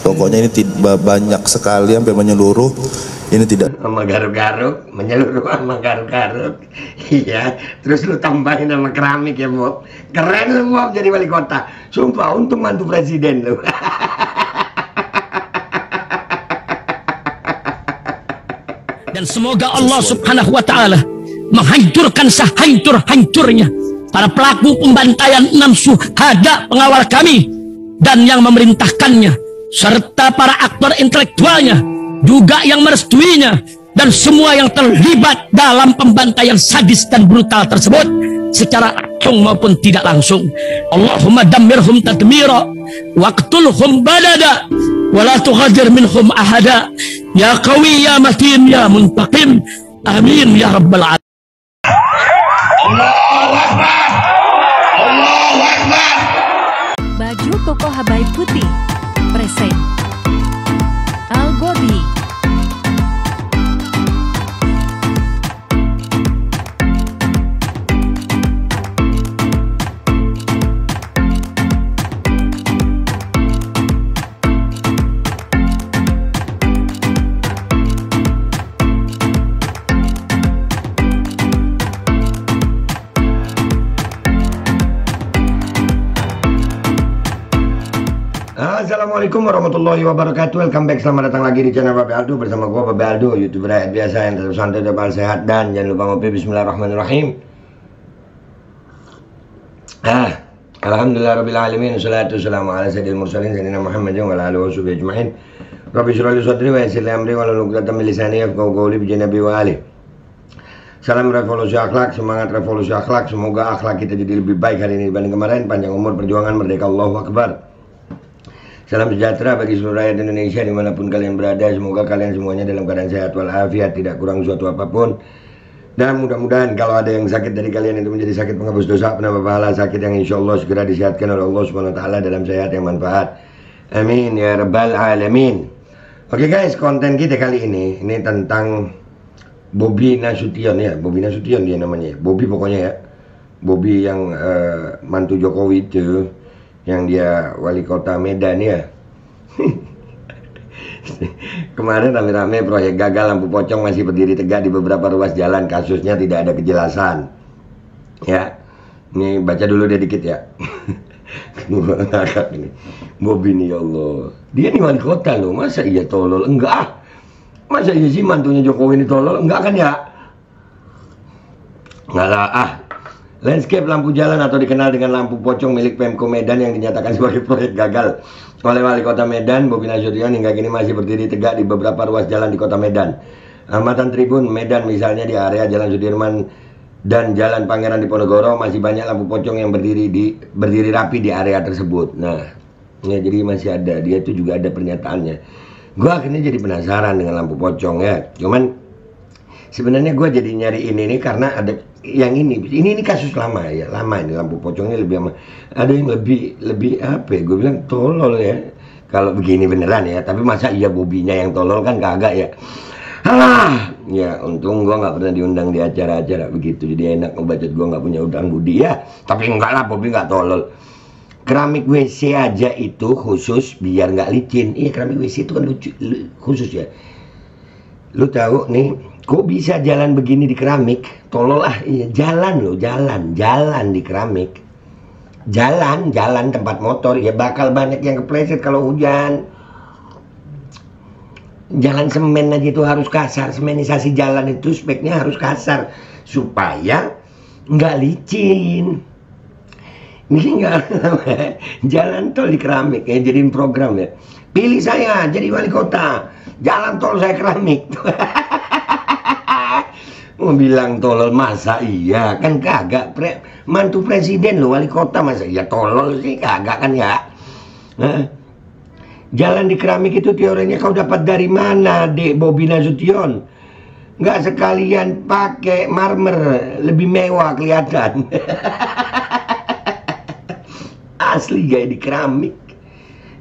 Pokoknya ini banyak sekali sampai menyeluruh. Ini tidak sama garuk-garuk, menyeluruh sama garuk-garuk. Iya, terus lu tambahin sama keramik ya, Bob. Keren lu, Bob, jadi wali kota. Sumpah, untung mantu presiden lu. Dan semoga Allah Subhanahu wa Ta'ala menghancurkan sehancur-hancurnya para pelaku pembantaian 6 syuhada pengawal kami dan yang memerintahkannya, serta para aktor intelektualnya juga yang merestuinya, dan semua yang terlibat dalam pembantaian sadis dan brutal tersebut secara langsung maupun tidak langsung. Allahumma dammirhum tadmira waqtulhum balada wala tughadir minhum ahada ya qawi ya matin ya muntaqim amin ya rabbal alamin. Allahu Akbar, Allahu Akbar. Baju koko Habaib putih present Al Godi. Assalamualaikum warahmatullahi wabarakatuh. Welcome back, selamat datang lagi di channel Babe Aldo bersama gua Babe Aldo, YouTuber rakyat biasa yang tetap santai, tetap sehat, dan jangan lupa ngopi. Bismillahirrahmanirrahim. Alhamdulillah rabbil alamin, wassalatu wassalamu ala sayyidil mursalin sayyidina Muhammadin wa ala alihi washabihi ajmain. Rabbi shrah li sadri wa yassir li amri wahlul 'uqdatam min lisani yafqahu qawli bi janabi wa ali. Salam revolusi akhlak, semangat revolusi akhlak. Semoga akhlak kita jadi lebih baik hari ini dibanding kemarin. Panjang umur, perjuangan, merdeka, Allahu Akbar. Salam sejahtera bagi seluruh rakyat Indonesia dimanapun kalian berada. Semoga kalian semuanya dalam keadaan sehat walafiat, tidak kurang suatu apapun. Dan mudah-mudahan kalau ada yang sakit dari kalian itu menjadi sakit penghapus dosa, penambah pahala, sakit yang insya Allah segera disehatkan oleh Allah Subhanahu Wa Taala dalam sehat yang manfaat. Amin ya rabbal alamin. Oke guys, konten kita kali ini tentang Bobi Nasution ya. Bobi Nasution dia namanya. Bobi pokoknya ya. Bobi yang mantu Jokowi itu, yang dia wali kota Medan ya. Kemarin rame-rame proyek gagal, lampu pocong masih berdiri tegak di beberapa ruas jalan, kasusnya tidak ada kejelasan ya. Ini baca dulu dia dikit ya. Bobi nih ya Allah, dia nih wali kota loh, masa iya tolol? Enggak, masa iya sih mantunya Jokowi ini tolol? Enggak kan ya? Enggak lah. Landscape lampu jalan atau dikenal dengan lampu pocong milik Pemko Medan yang dinyatakan sebagai proyek gagal oleh wali kota Medan, Bobi Nasution, hingga kini masih berdiri tegak di beberapa ruas jalan di kota Medan. Amatan Tribun Medan misalnya di area Jalan Sudirman dan Jalan Pangeran Diponegoro masih banyak lampu pocong yang berdiri rapi di area tersebut. Nah, ya, jadi masih ada, dia itu juga ada pernyataannya. Gua akhirnya jadi penasaran dengan lampu pocong ya. Cuman sebenarnya gue jadi nyari ini karena ada yang ini kasus lama ya, lama ini lampu pocongnya lebih lama. Ada yang lebih apa ya, gue bilang tolol ya kalau begini beneran ya. Tapi masa iya Bobinya yang tolol, kan kagak ya. Alah, ya untung gue nggak pernah diundang di acara-acara begitu, jadi enak ngebacot. Gue nggak punya utang budi ya. Tapi enggak lah, Bobi nggak tolol. Keramik WC aja itu khusus biar nggak licin. Iya, keramik WC itu kan khusus ya. Lu tahu nih, kok bisa jalan begini di keramik? Tolol lah, iya, jalan loh, jalan di keramik. Jalan tempat motor, ya bakal banyak yang kepleset kalau hujan. Jalan semen aja itu harus kasar, semenisasi jalan itu speknya harus kasar supaya nggak licin. Ini nggak jalan tol di keramik ya, jadiin program ya. Pilih saya jadi wali kota, jalan tol saya keramik. Mau bilang tolol masa iya, kan kagak. Mantu presiden lo wali kota, masa iya tolol sih, kagak kan ya. Jalan di keramik itu teorinya kau dapat dari mana, Dek Bobi Nasution? Nggak sekalian pakai marmer, lebih mewah kelihatan. Asli gaya di keramik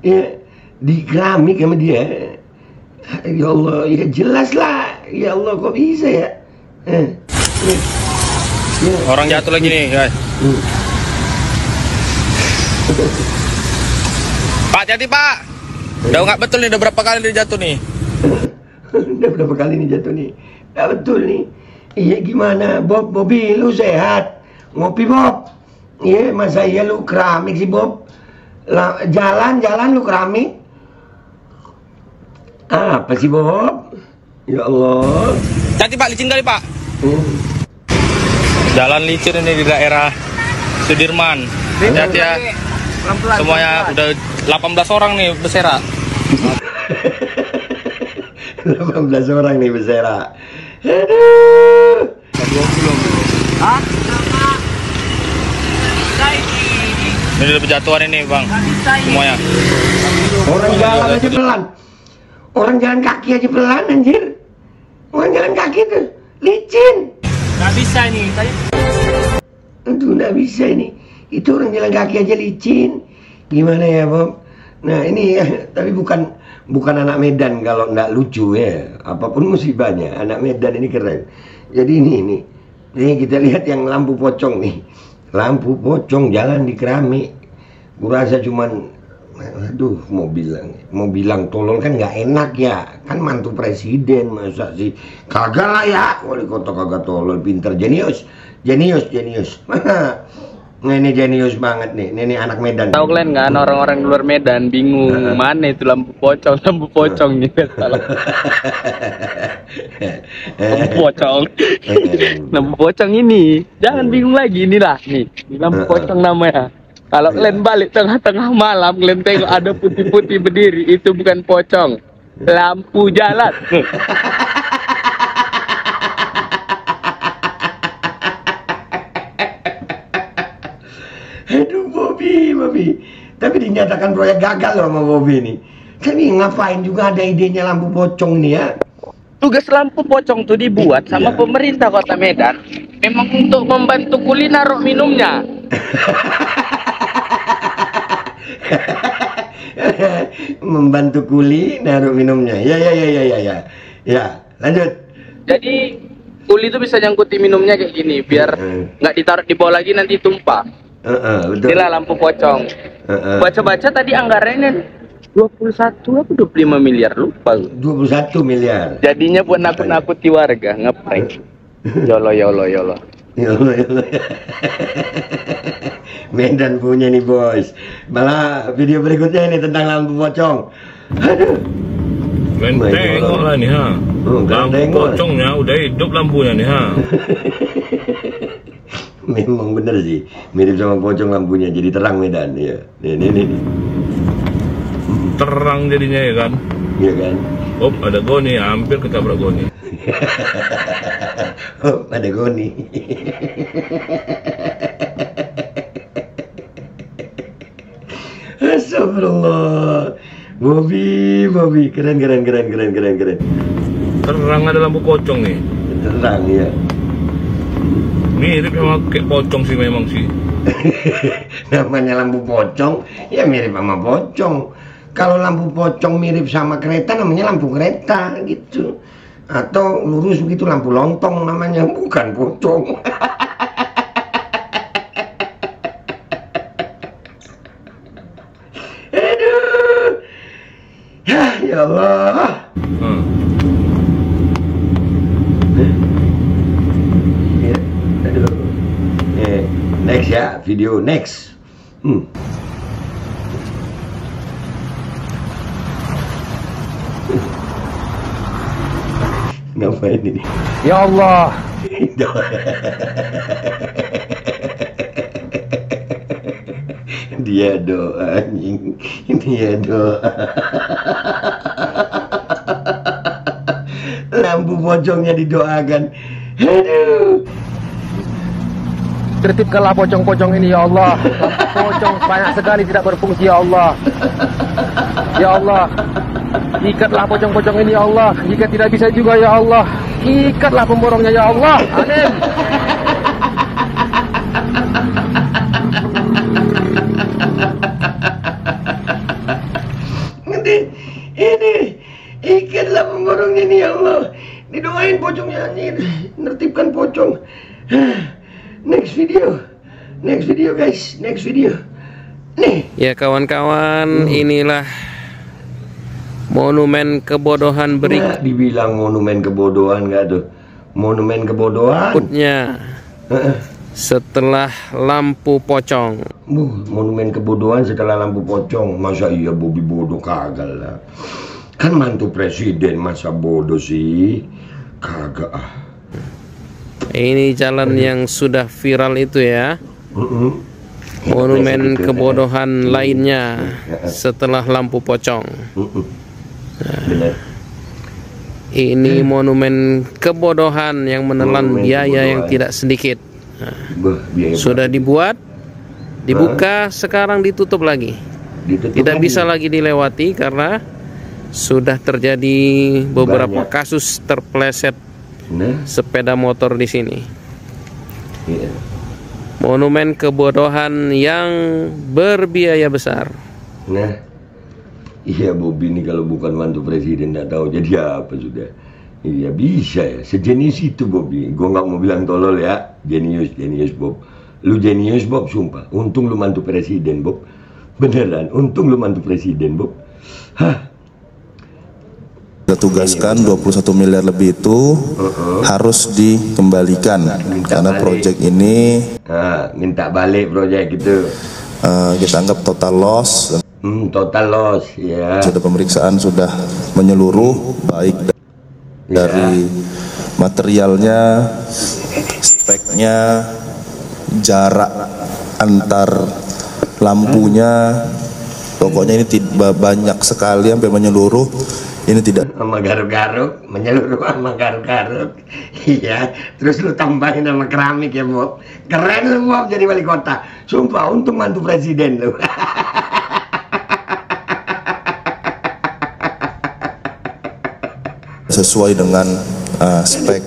ya, di keramik sama dia. Ya Allah, ya jelas lah. Ya Allah, kok bisa ya? Orang jatuh lagi nih guys. Pak, hati-hati Pak. Udah nggak betul nih, udah berapa kali dia jatuh nih? Udah berapa kali nih jatuh nih? Nggak betul nih. Iya gimana, Bob? Bobby, lu sehat? Ngopi, Bob? Iya, masa iya lu keramik sih, Bob? Jalan lu keramik? Apa sih, Bob? Ya Allah. Hati Pak, licin kali Pak. Jalan licin ini di daerah Sudirman. Hati ya. Semuanya udah 18 orang nih bersera. 18 orang nih bersera. Aduh. Hah? Ini udah berjatuhan ini Bang. Semuanya. Orang jalan aja pelan. Orang jalan kaki aja pelan anjir. Orang jalan kaki tuh licin. Nggak bisa nih. Aduh, nggak bisa ini. Itu orang jalan kaki aja licin. Gimana ya, Bob? Nah ini ya, tapi bukan anak Medan kalau nggak lucu ya. Apapun musibahnya, anak Medan ini keren. Jadi ini kita lihat yang lampu pocong nih. Lampu pocong jalan di keramik. Gurasa cuman, aduh mau bilang tolol kan nggak enak ya. Kan mantu presiden masa sih. Kagak lah ya, wali kota kagak tolol, pinter, jenius. Nah ini jenius banget nih, ini anak Medan. Tahu kalian kan orang-orang luar Medan bingung mana itu lampu pocong nih salah. Lampu pocong ini, jangan bingung lagi inilah nih, lampu pocong namanya. Kalau kalian balik tengah-tengah malam, kalian tengok ada putih-putih berdiri, itu bukan pocong, lampu jalan. Aduh Bobby. Tapi dinyatakan proyek gagal loh sama Bobby nih. Kan ini ngapain juga ada idenya lampu pocong nih ya? Tugas lampu pocong tuh dibuat sama pemerintah Kota Medan memang untuk membantu kuli naruh minumnya. Membantu kuli naruh minumnya. Ya, lanjut. Jadi kuli itu bisa nyangkuti minumnya kayak gini biar nggak ditaruh di bawah lagi nanti tumpah. Betul. Inilah lampu pocong. Baca-baca tadi anggarannya 21 apa 25 miliar lupa. 21 miliar. Jadinya buat nakut-nakuti warga, ngeprank. Yolo. Medan punya nih bos. Malah video berikutnya ini tentang lampu pocong. Aduh. Kalian tengok lah nih ha. Lampu pocongnya udah hidup lampunya nih ha. Memang bener sih, mirip sama pocong lampunya, jadi terang Medan ya. Nih. Terang jadinya ya kan. Iya kan. Oh ada Goni, hampir ketabrak Goni. Oh ada Goni. Astagfirullah. Bobby, keren. Terang ada lampu pocong nih. Terang ya. Mirip sama kayak pocong sih memang sih. Namanya lampu pocong, ya mirip sama pocong. Kalau lampu pocong mirip sama kereta, namanya lampu kereta gitu. Atau lurus begitu lampu lontong namanya, bukan pocong. Aduh, ya Allah. Next ya, video next. Ngapain ini? Ya Allah. Dia doa anjing. Dia doa. Lampu pocongnya didoakan. Aduh. Tertibkanlah pocong-pocong ini ya Allah. Pocong banyak sekali tidak berfungsi ya Allah. Ya Allah, ikatlah pocong-pocong ini ya Allah. Jika tidak bisa juga ya Allah, ikatlah pemborongnya ya Allah. Amin. Ini ikatlah pemborongnya ini ya Allah. Didoain pocongnya anjir. Nertibkan pocong. Next video guys, next video. Nih. Ya kawan-kawan, inilah Monumen kebodohan berikutnya. Dibilang monumen kebodohan nggak tuh? Monumen kebodohan. Setelah lampu pocong. Monumen kebodohan setelah lampu pocong. Masa iya Bobby bodoh? Kagak lah. Kan mantu presiden, masa bodoh sih? Kagak ah. Ini jalan yang sudah viral itu ya. Monumen kebodohan lainnya setelah lampu pocong. Ini monumen kebodohan yang menelan biaya yang tidak sedikit. Sudah dibuat, dibuka, sekarang ditutup lagi. Tidak bisa lagi dilewati karena sudah terjadi beberapa kasus terpleset sepeda motor di sini. Monumen kebodohan yang berbiaya besar. Nah, iya Bobby ini kalau bukan mantu presiden nggak tahu jadi apa sudah. Iya bisa ya, sejenis itu Bobby. Gue nggak mau bilang tolol ya, jenius Bob. Lu jenius Bob, sumpah. Untung lu mantu presiden Bob. Beneran, untung lu mantu presiden Bob. Hah? Kita tugaskan 21 miliar lebih itu harus dikembalikan karena proyek ini minta balik proyek itu. Kita anggap total loss. Total loss ya. Sudah pemeriksaan sudah menyeluruh, baik dari materialnya, speknya, jarak antar lampunya, pokoknya ini banyak sekali sampai menyeluruh. Ini tidak sama garuk-garuk, menyeluruh sama garuk-garuk. Iya, terus lu tambahin sama keramik ya Bob. Keren lu Bob jadi wali kota. Sumpah, untung mantu presiden lu. sesuai dengan spek.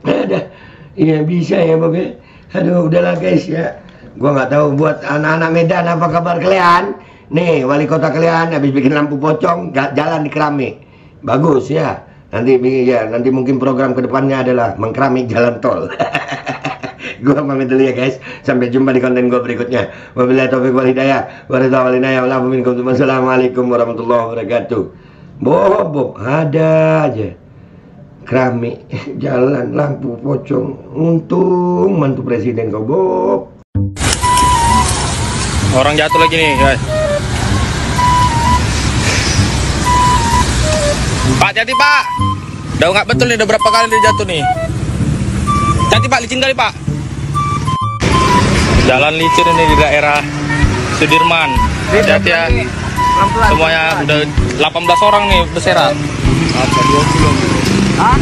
Ada, iya bisa ya Bob ya. Aduh, udahlah guys ya. Gua nggak tahu buat anak-anak Medan apa kabar kalian. Nih, wali kota kalian habis bikin lampu pocong, jalan di keramik. Bagus ya. Nanti mungkin program kedepannya adalah mengkeramik jalan tol. Gua pamit dulu ya guys. Sampai jumpa di konten gua berikutnya. Wabillahi taufiq wal hidayah. Wassalamualaikum warahmatullahi wabarakatuh. Bob, ada aja. Keramik, jalan, lampu pocong. Untung mantu presiden kau Bob. Orang jatuh lagi nih guys. Pak, jadi Pak. Udah nggak betul nih, udah berapa kali dia jatuh nih. Jadi Pak, licin kali Pak. Jalan licin ini di daerah Sudirman. Hati-hati ya. Semuanya udah 18 orang nih berseret. Apa 20? Hah?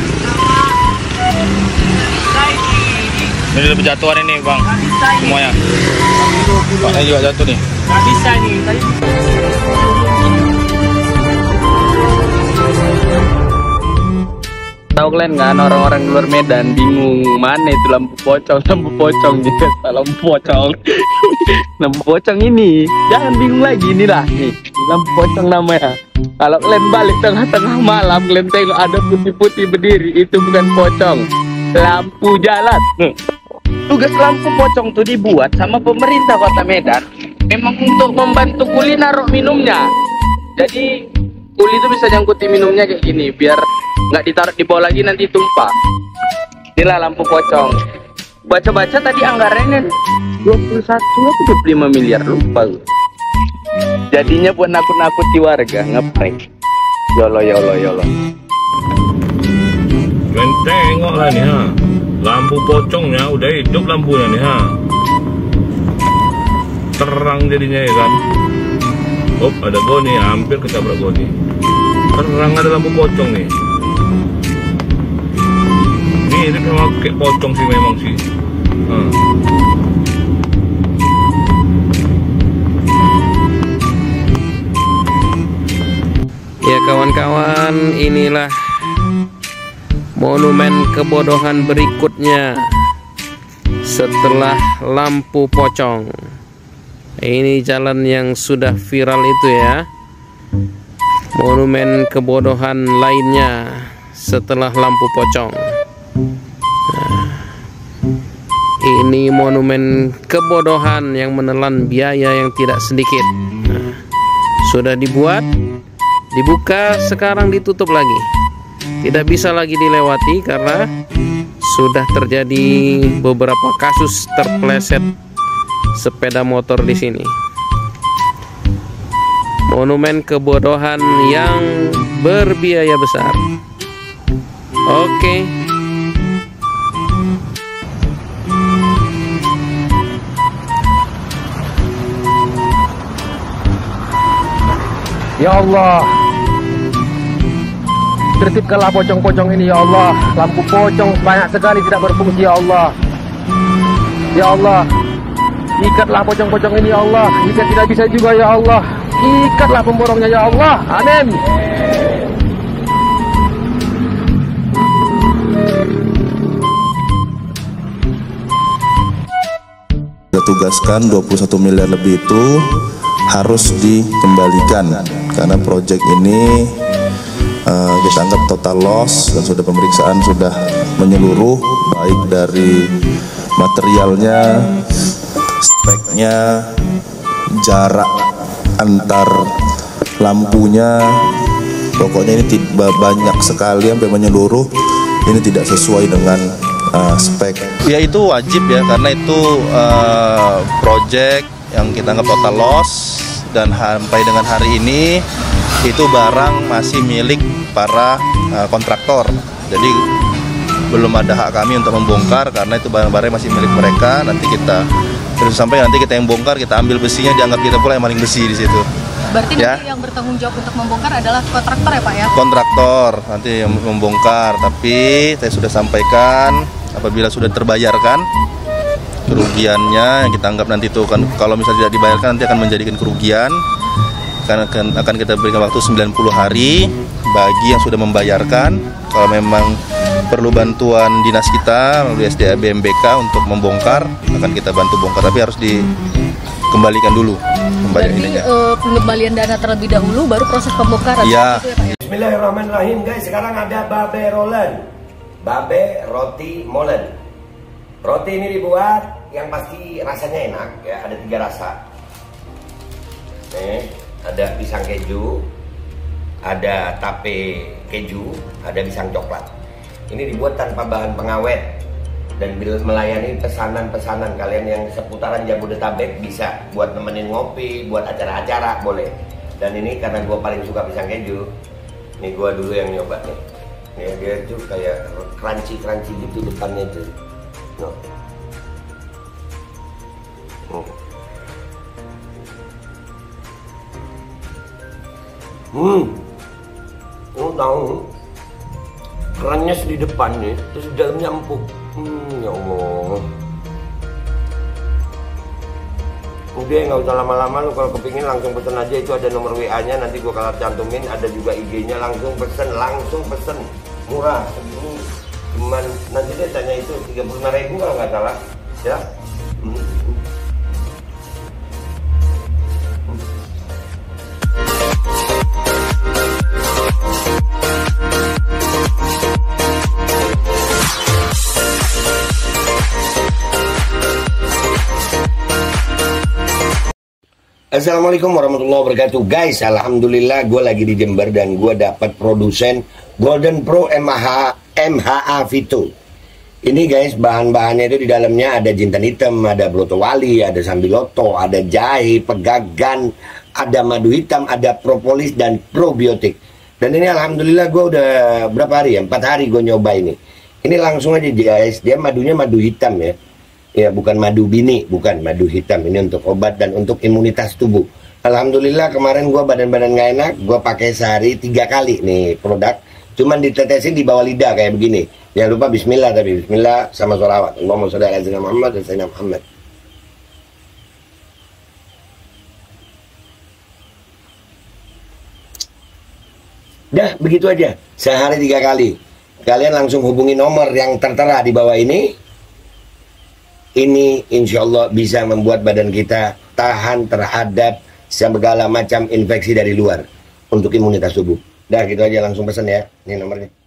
Ini udah berjatuhan ini Bang. Semuanya. Paknya juga jatuh nih. Nggak bisa nih. Tahu kalian kan orang-orang luar Medan bingung mana itu lampu pocong gitu. Lampu pocong ini jangan bingung lagi, inilah nih lampu pocong namanya. Kalau kalian balik tengah-tengah malam kalian tengok ada putih-putih berdiri, itu bukan pocong, lampu jalan. Tugas lampu pocong tuh dibuat sama pemerintah Kota Medan memang untuk membantu kuli naruh minumnya. Jadi kuli itu bisa nyangkuti minumnya kayak gini biar nggak ditaruh di bawah lagi nanti tumpah. Inilah lampu pocong. Baca-baca tadi anggarannya 21 atau 25 miliar, lupa gue. Jadinya buat nakut-nakuti warga, ngeprank. Yolo. Kalian tengok lah nih ha, lampu pocongnya udah hidup lampunya nih ha. Terang jadinya ya kan. Oh, ada goni, hampir ketabrak goni. Terang, ada lampu pocong nih. Mirip sama kayak pocong sih memang sih. Ya kawan-kawan, inilah monumen kebodohan berikutnya setelah lampu pocong. Ini jalan yang sudah viral itu ya. Monumen kebodohan lainnya setelah lampu pocong. Ini monumen kebodohan yang menelan biaya yang tidak sedikit. Sudah dibuat, dibuka, sekarang ditutup lagi. Tidak bisa lagi dilewati karena sudah terjadi beberapa kasus terpleset sepeda motor di sini. Monumen kebodohan yang berbiaya besar. Oke. Ya Allah, tertibkanlah pocong-pocong ini ya Allah. Lampu pocong banyak sekali tidak berfungsi ya Allah. Ya Allah, ikatlah pocong-pocong ini ya Allah. Jika tidak bisa juga ya Allah, ikatlah pemborongnya ya Allah. Amin. Kita tugaskan 21 miliar lebih itu harus dikembalikan karena proyek ini kita anggap total loss dan sudah pemeriksaan sudah menyeluruh, baik dari materialnya, speknya, jarak antar lampunya, pokoknya ini banyak sekali sampai menyeluruh, ini tidak sesuai dengan spek. Ya itu wajib ya, karena itu proyek yang kita anggap total loss, dan sampai dengan hari ini itu barang masih milik para kontraktor. Jadi belum ada hak kami untuk membongkar karena itu barang-barang masih milik mereka. Nanti kita terus sampai nanti kita yang bongkar, kita ambil besinya, dianggap kita pula yang maling besi di situ. Berarti ya? Nanti yang bertanggung jawab untuk membongkar adalah kontraktor ya Pak ya? Kontraktor nanti yang membongkar, tapi saya sudah sampaikan apabila sudah terbayarkan kerugiannya yang kita anggap nanti itu kan, kalau misalnya tidak dibayarkan nanti akan menjadikan kerugian, karena akan kita berikan waktu 90 hari bagi yang sudah membayarkan. Kalau memang perlu bantuan dinas kita melalui SDA BMBK untuk membongkar, akan kita bantu bongkar, tapi harus dikembalikan dulu. Berarti pengembalian dana terlebih dahulu baru proses pembongkaran. Ya. Gitu ya Pak ya? Bismillahirrahmanirrahim guys, sekarang ada babe rolen, babe roti molen. Roti ini dibuat yang pasti rasanya enak ya, ada 3 rasa. Nih, ada pisang keju, ada tape keju, ada pisang coklat. Ini dibuat tanpa bahan pengawet dan melayani pesanan-pesanan kalian yang seputaran Jabodetabek, bisa buat nemenin ngopi, buat acara-acara boleh. Dan ini karena gue paling suka pisang keju, nih gue dulu yang nyoba nih. Ya, dia tuh kayak crunchy gitu depannya tuh. No. Lu tahu kerannya di depan nih, terus di dalamnya empuk. Ya Allah. Udah nggak usah lama-lama, lu kalau kepingin langsung pesen aja, itu ada nomor WA-nya, nanti gua kalau cantumin, ada juga IG-nya, langsung pesen, murah. Ini cuman nanti dia tanya itu 35.000 kalau nggak salah, ya. Assalamualaikum warahmatullahi wabarakatuh guys. Alhamdulillah gue lagi di Jember dan gue dapat produsen Golden Pro MHA Vito. Ini guys, bahan-bahannya itu di dalamnya ada jintan hitam, ada broto wali, ada sambiloto, ada jahe, pegagan, ada madu hitam, ada propolis dan probiotik. Dan ini alhamdulillah gue udah berapa hari ya, 4 hari gue nyoba ini. Ini langsung aja guys, dia madunya madu hitam ya. Ya bukan madu bini, bukan madu hitam. Ini untuk obat dan untuk imunitas tubuh. Alhamdulillah kemarin gue badan-badan gak enak, gue pakai sehari 3 kali nih produk. Cuman ditetesin di bawah lidah kayak begini. Jangan lupa bismillah, tapi bismillah sama sholawat. Allahumma sholli ala sayyidina Muhammad dan sayyidina Muhammad. Dah begitu aja, sehari 3 kali. Kalian langsung hubungi nomor yang tertera di bawah ini. Ini insya Allah bisa membuat badan kita tahan terhadap segala macam infeksi dari luar untuk imunitas tubuh. Dah gitu aja, langsung pesan ya. Ini nomornya.